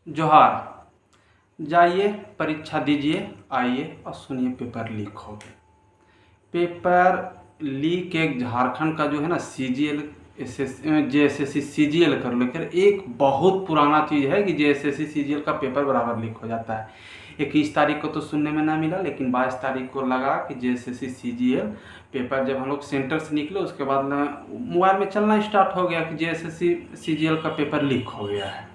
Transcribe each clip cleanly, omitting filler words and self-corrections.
जोहार। जाइए परीक्षा दीजिए, आइए और सुनिए पेपर लीक हो गए। पेपर लीक एक झारखंड का जो है ना CGL JSSC CGL कर लेकर एक बहुत पुराना चीज़ है कि JSSC CGL का पेपर बराबर लीक हो जाता है। 21 तारीख को तो सुनने में ना मिला, लेकिन 22 तारीख को लगा कि JSSC CGL पेपर जब हम लोग सेंटर से निकले उसके बाद मोबाइल में चलना स्टार्ट हो गया कि JSSC CGL का पेपर लीक हो गया है।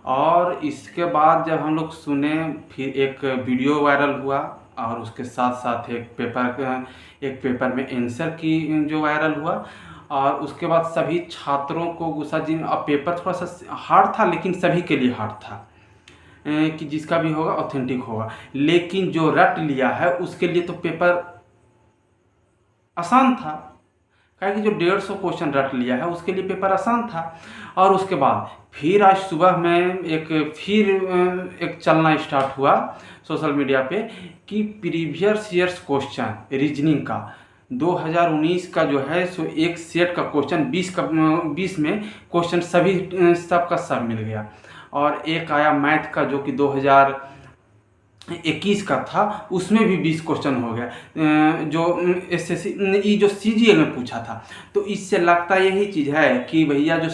और इसके बाद जब हम लोग सुने, फिर एक वीडियो वायरल हुआ और उसके साथ साथ एक पेपर में आंसर की जो वायरल हुआ। और उसके बाद सभी छात्रों को गुस्सा, जिन अब पेपर थोड़ा सा हार्ड था लेकिन सभी के लिए हार्ड था कि जिसका भी होगा ऑथेंटिक होगा, लेकिन जो रट लिया है उसके लिए तो पेपर आसान था। कि जो 150 क्वेश्चन रट लिया है उसके लिए पेपर आसान था। और उसके बाद फिर आज सुबह में एक चलना स्टार्ट हुआ सोशल मीडिया पे कि प्रीवियस ईयर्स क्वेश्चन रीजनिंग का 2019 का जो है सो एक सेट का क्वेश्चन 20 में क्वेश्चन सभी सबका सब मिल गया। और एक आया मैथ का जो कि 2021 का था, उसमें भी 20 क्वेश्चन हो गया जो SSC जो CGL में पूछा था। तो इससे लगता यही चीज़ है कि भैया जो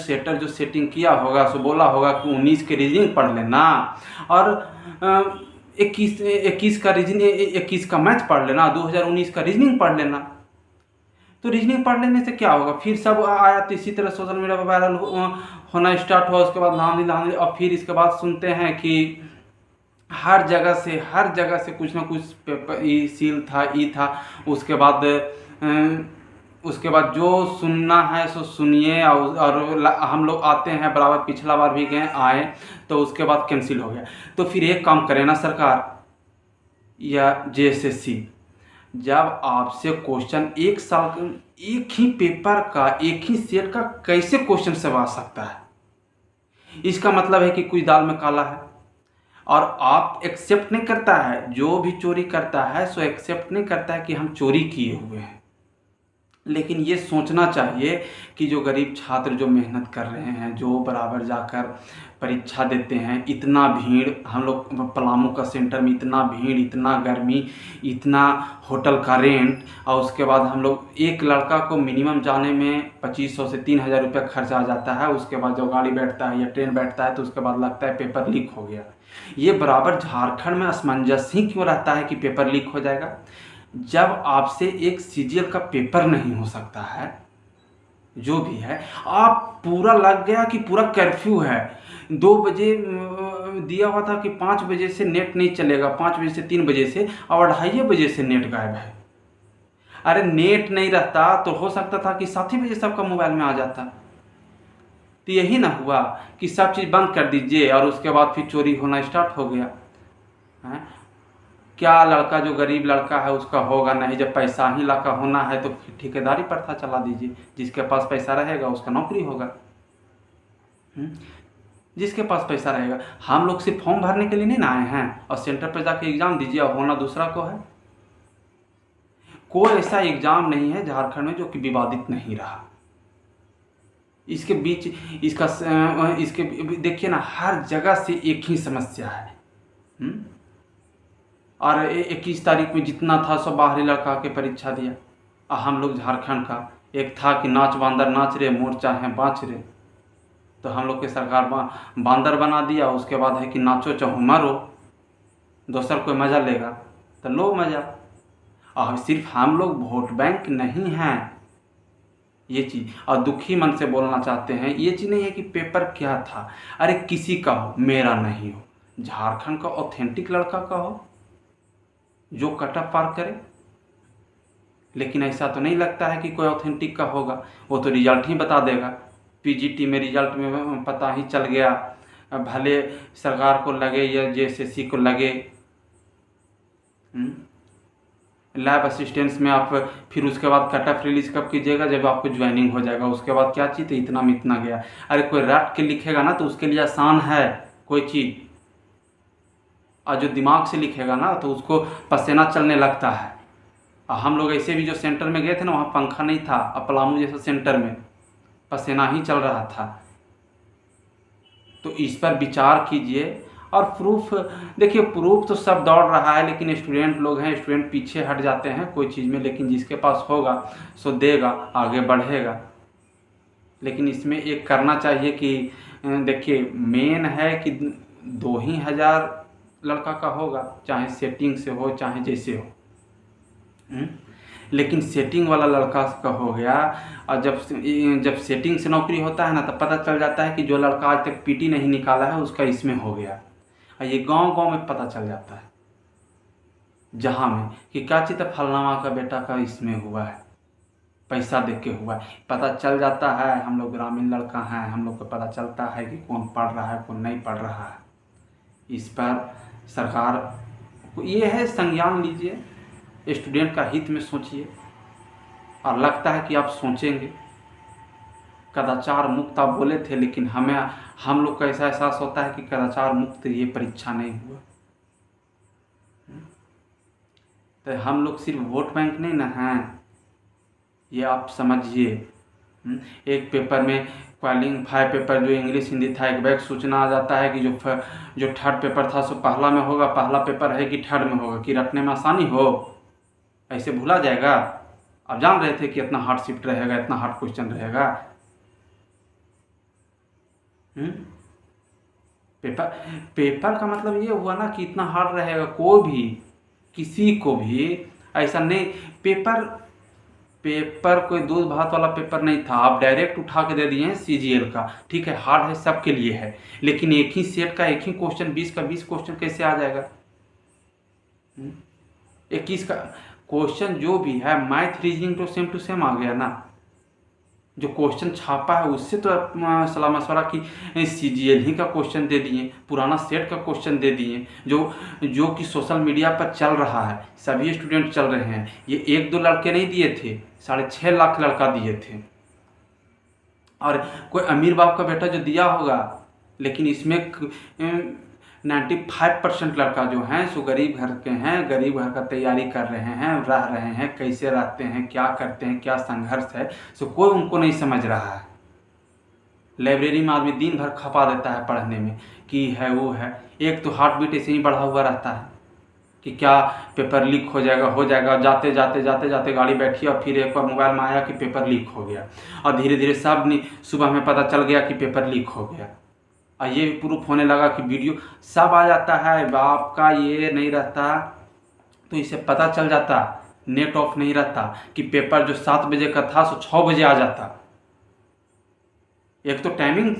सेटिंग किया होगा सो बोला होगा कि 19 के रीजनिंग पढ़ लेना और 21 का रीजनिंग 21 का मैथ पढ़ लेना, 2019 का रीजनिंग पढ़ लेना। तो रीजनिंग पढ़ लेने से क्या होगा, फिर सब आया तो इसी तरह सोशल मीडिया पर वायरल होना स्टार्ट हुआ। उसके बाद धांधली और फिर इसके बाद सुनते हैं कि हर जगह से कुछ ना कुछ पेपर सील था था। उसके बाद जो सुनना है सो सुनिए। और हम लोग आते हैं बराबर, पिछला बार भी गए आए तो उसके बाद कैंसिल हो गया। तो फिर एक काम करे ना सरकार या JSSC, जब आपसे क्वेश्चन एक साल एक ही पेपर का एक ही सेट का कैसे क्वेश्चन सब आ सकता है, इसका मतलब है कि कोई दाल में काला है। और आप एक्सेप्ट नहीं करता है, जो भी चोरी करता है सो एक्सेप्ट नहीं करता है कि हम चोरी किए हुए हैं। लेकिन ये सोचना चाहिए कि जो गरीब छात्र जो मेहनत कर रहे हैं, जो बराबर जाकर परीक्षा देते हैं, इतना भीड़ हम लोग पलामू का सेंटर में, इतना भीड़, इतना गर्मी, इतना होटल का रेंट, और उसके बाद हम लोग एक लड़का को मिनिमम जाने में 2500 से 3000 रुपया खर्च आ जाता है। उसके बाद जो गाड़ी बैठता है या ट्रेन बैठता है तो उसके बाद लगता है पेपर लीक हो गया। ये बराबर झारखंड में असमंजस ही क्यों रहता है कि पेपर लीक हो जाएगा, जब आपसे एक CGL का पेपर नहीं हो सकता है। जो भी है, आप पूरा लग गया कि पूरा कर्फ्यू है, 2 बजे दिया हुआ था कि 5 बजे से नेट नहीं चलेगा, 5 बजे से 3 बजे से, और 2:30 बजे से नेट गायब है। अरे नेट नहीं रहता तो हो सकता था कि 7 ही बजे सबका मोबाइल में आ जाता। तो यही ना हुआ कि सब चीज़ बंद कर दीजिए और उसके बाद फिर चोरी होना स्टार्ट हो गया है। क्या लड़का जो गरीब लड़का है उसका होगा नहीं, जब पैसा ही लड़का होना है तो फिर ठेकेदारी प्रथा चला दीजिए, जिसके पास पैसा रहेगा उसका नौकरी होगा। जिसके पास पैसा रहेगा। हम लोग सिर्फ फॉर्म भरने के लिए नहीं ना आए हैं, और सेंटर पर जाके एग्जाम दीजिए और होना दूसरा को है। कोई ऐसा एग्जाम नहीं है झारखंड में जो कि विवादित नहीं रहा। इसके बीच इसके देखिए ना, हर जगह से एक ही समस्या है। और 21 तारीख में जितना था सब बाहरी लड़का के परीक्षा दिया, और हम लोग झारखंड का एक था कि नाच बांदर नाच रहे, मोर चाहे बाँच रहे। तो हम लोग के सरकार बांदर बना दिया। उसके बाद है कि नाचो चाहो मरो, दोसर कोई मज़ा लेगा तो लो मज़ा। और सिर्फ हम लोग वोट बैंक नहीं हैं, ये चीज़ और दुखी मन से बोलना चाहते हैं। ये चीज़ नहीं है कि पेपर क्या था, अरे किसी का हो, मेरा नहीं हो, झारखंड का ऑथेंटिक लड़का का हो जो कटअप पार करे। लेकिन ऐसा तो नहीं लगता है कि कोई ऑथेंटिक का होगा, वो तो रिजल्ट ही बता देगा। PGT में रिजल्ट में पता ही चल गया, भले सरकार को लगे या JSSC को लगे। लैब असिस्टेंट्स में आप फिर उसके बाद कटअप रिलीज कब कीजिएगा, जब आपको ज्वाइनिंग हो जाएगा। उसके बाद क्या चीज़, इतना में इतना गया। अरे कोई रट के लिखेगा ना तो उसके लिए आसान है कोई चीज़, और जो दिमाग से लिखेगा ना तो उसको पसीना चलने लगता है। और हम लोग ऐसे भी जो सेंटर में गए थे ना, वहाँ पंखा नहीं था, और पलामू जैसा सेंटर में पसीना ही चल रहा था। तो इस पर विचार कीजिए। और प्रूफ, देखिए प्रूफ तो सब दौड़ रहा है, लेकिन स्टूडेंट लोग हैं, स्टूडेंट पीछे हट जाते हैं कोई चीज़ में, लेकिन जिसके पास होगा सो देगा, आगे बढ़ेगा। लेकिन इसमें एक करना चाहिए कि देखिए मेन है कि 2,000 लड़का का होगा, चाहे सेटिंग से हो चाहे जैसे हो। लेकिन सेटिंग वाला लड़का का हो गया, और जब सेटिंग से नौकरी होता है ना, तब पता चल जाता है कि जो लड़का आज तक पीटी नहीं निकाला है उसका इसमें हो गया। और ये गांव गांव में पता चल जाता है, जहाँ में कि क्या चीज़ फलनामा का बेटा का इसमें हुआ है, पैसा देख के हुआ है, पता चल जाता है। हम लोग ग्रामीण लड़का हैं, हम लोग को पता चलता है कि कौन पढ़ रहा है कौन नहीं पढ़ रहा है। इस पर सरकार को ये है, संज्ञान लीजिए, स्टूडेंट का हित में सोचिए। और लगता है कि आप सोचेंगे। कदाचार मुक्त आप बोले थे, लेकिन हम लोग का ऐसा एहसास होता है कि कदाचार मुक्त ये परीक्षा नहीं हुआ। तो हम लोग सिर्फ वोट बैंक नहीं ना हैं, ये आप समझिए। एक पेपर में क्वालिफाइंग 5 पेपर जो इंग्लिश हिंदी था, एक बैग सूचना आ जाता है कि जो थर्ड पेपर था सो पहला में होगा, पहला पेपर है कि थर्ड में होगा, कि रखने में आसानी हो, ऐसे भूला जाएगा। आप जान रहे थे कि इतना हार्ड शिफ्ट रहेगा, इतना हार्ड क्वेश्चन रहेगा। पेपर का मतलब ये हुआ ना कि इतना हार्ड रहेगा, कोई भी किसी को भी ऐसा नहीं। पेपर कोई दूध भात वाला पेपर नहीं था, आप डायरेक्ट उठा के दे दिए हैं सीजीएल का, ठीक है हार्ड है सबके लिए है, लेकिन एक ही सेट का एक ही क्वेश्चन 20 का 20 क्वेश्चन कैसे आ जाएगा? 21 का क्वेश्चन जो भी है, मैथ रीजनिंग तो सेम टू सेम आ गया ना। जो क्वेश्चन छापा है उससे तो सलाह मशवरा की सीजीएल ही का क्वेश्चन दे दिए, पुराना सेट का क्वेश्चन दे दिए, जो कि सोशल मीडिया पर चल रहा है, सभी स्टूडेंट चल रहे हैं। ये 1-2 लड़के नहीं दिए थे, 6.5 लाख लड़का दिए थे। और कोई अमीर बाप का बेटा जो दिया होगा, लेकिन इसमें 95% लड़का जो हैं सो गरीब घर के हैं, गरीब घर का तैयारी कर रहे हैं, रह रहे हैं, कैसे रहते हैं, क्या करते हैं, क्या संघर्ष है, सो कोई उनको नहीं समझ रहा है। लाइब्रेरी में आदमी दिन भर खपा देता है पढ़ने में कि है वो है, एक तो हार्ट बीट ऐसे ही बढ़ा हुआ रहता है कि क्या पेपर लीक हो जाएगा, जाते जाते गाड़ी बैठी और फिर एक बार मोबाइल में आया कि पेपर लीक हो गया, और धीरे धीरे सब सुबह में पता चल गया कि पेपर लीक हो गया। और ये प्रूफ होने लगा कि वीडियो सब आ जाता है, बाप का ये नहीं रहता, तो इसे पता चल जाता, नेट ऑफ नहीं रहता कि पेपर जो 7 बजे का था सो 6 बजे आ जाता। एक तो टाइमिंग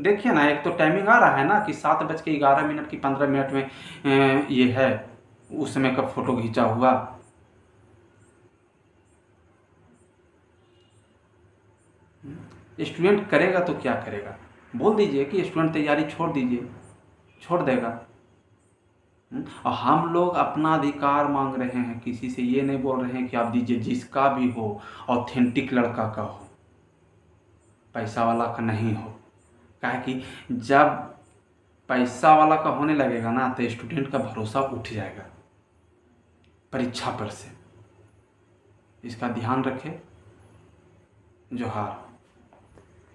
देखिए ना, एक तो टाइमिंग आ रहा है ना कि 7:11 की 15 मिनट में ये है, उस समय का फोटो खींचा हुआ। स्टूडेंट करेगा तो क्या करेगा? बोल दीजिए कि स्टूडेंट तैयारी छोड़ दीजिए, छोड़ देगा। और हम लोग अपना अधिकार मांग रहे हैं, किसी से ये नहीं बोल रहे हैं कि आप दीजिए, जिसका भी हो, ऑथेंटिक लड़का का हो, पैसा वाला का नहीं हो। काहे कि जब पैसा वाला का होने लगेगा ना, तो स्टूडेंट का भरोसा उठ जाएगा परीक्षा पर से। इसका ध्यान रखें। जोहार।